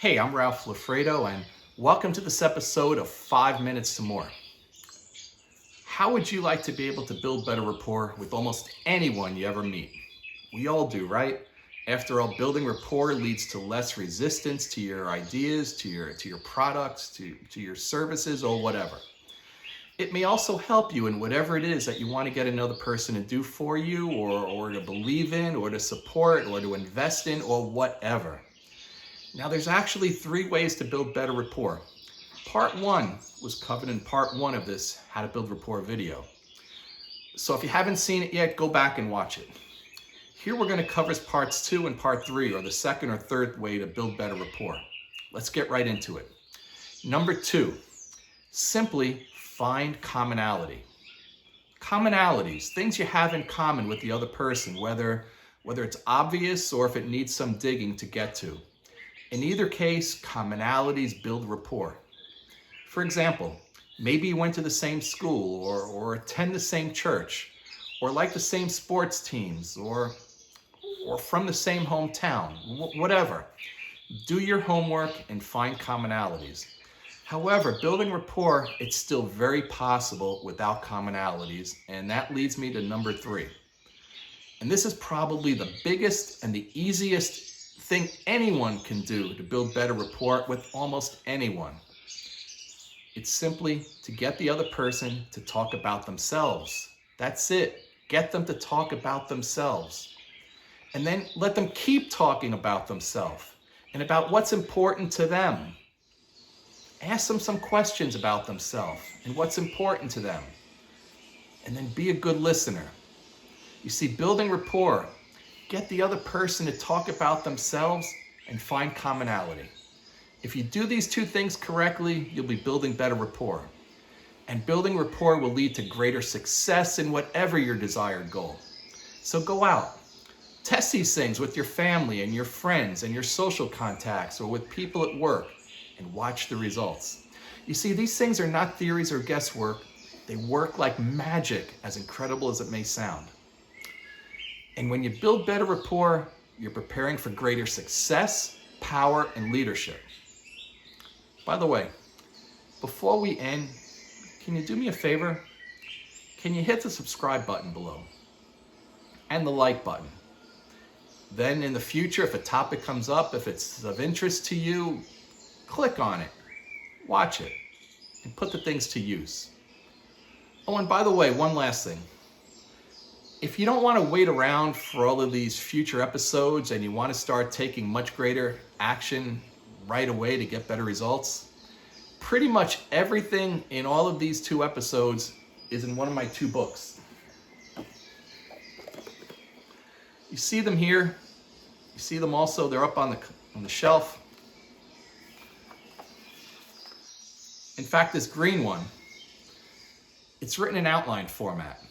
Hey, I'm Ralph Lafredo, and welcome to this episode of 5 Minutes to More. How would you like to be able to build better rapport with almost anyone you ever meet? We all do, right? After all, building rapport leads to less resistance to your ideas, to your products, to your services, or whatever. It may also help you in whatever it is that you want to get another person to do for you, or to believe in, or to support, or to invest in, or whatever. Now, there's actually 3 ways to build better rapport. Part 1 was covered in part 1 of this How to Build Rapport video. So if you haven't seen it yet, go back and watch it. Here we're going to cover parts 2 and part 3, or the second or third way to build better rapport. Let's get right into it. Number 2, simply find commonality. Commonalities, things you have in common with the other person, whether it's obvious or if it needs some digging to get to. In either case, commonalities build rapport. For example, maybe you went to the same school or attend the same church or like the same sports teams or from the same hometown, whatever. Do your homework and find commonalities. However, building rapport, it's still very possible without commonalities, and that leads me to number 3. And this is probably the biggest and the easiest thing anyone can do to build better rapport with almost anyone. It's simply to get the other person to talk about themselves. That's it. Get them to talk about themselves. And then let them keep talking about themselves and about what's important to them. Ask them some questions about themselves and what's important to them. And then be a good listener. You see, building rapport, get the other person to talk about themselves and find commonality. If you do these 2 things correctly, you'll be building better rapport. And building rapport will lead to greater success in whatever your desired goal. So go out. Test these things with your family and your friends and your social contacts or with people at work and watch the results. You see, these things are not theories or guesswork. They work like magic, as incredible as it may sound. And when you build better rapport, you're preparing for greater success, power, and leadership. By the way, before we end, can you do me a favor? Can you hit the subscribe button below and the like button? Then in the future, if a topic comes up, if it's of interest to you, click on it, watch it, and put the things to use. Oh, and by the way, one last thing. If you don't want to wait around for all of these future episodes and you want to start taking much greater action right away to get better results, pretty much everything in all of these 2 episodes is in one of my 2 books. You see them here. You see them also. They're up on the shelf. In fact, this green one, it's written in outline format.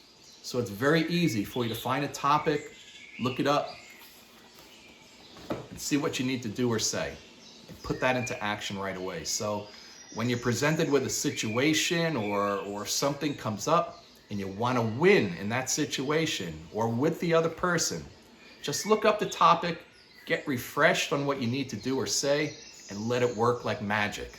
So it's very easy for you to find a topic, look it up, and see what you need to do or say, and put that into action right away. So when you're presented with a situation or something comes up and you want to win in that situation or with the other person, just look up the topic, get refreshed on what you need to do or say, and let it work like magic.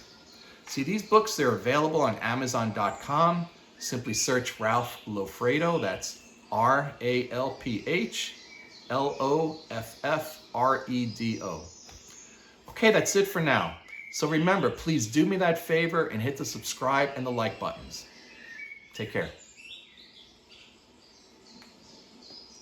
See, these books, they're available on Amazon.com. Simply search Ralph Lofredo. That's RALPHLOFFREDO. Okay, that's it for now. So remember, please do me that favor and hit the subscribe and the like buttons. Take care.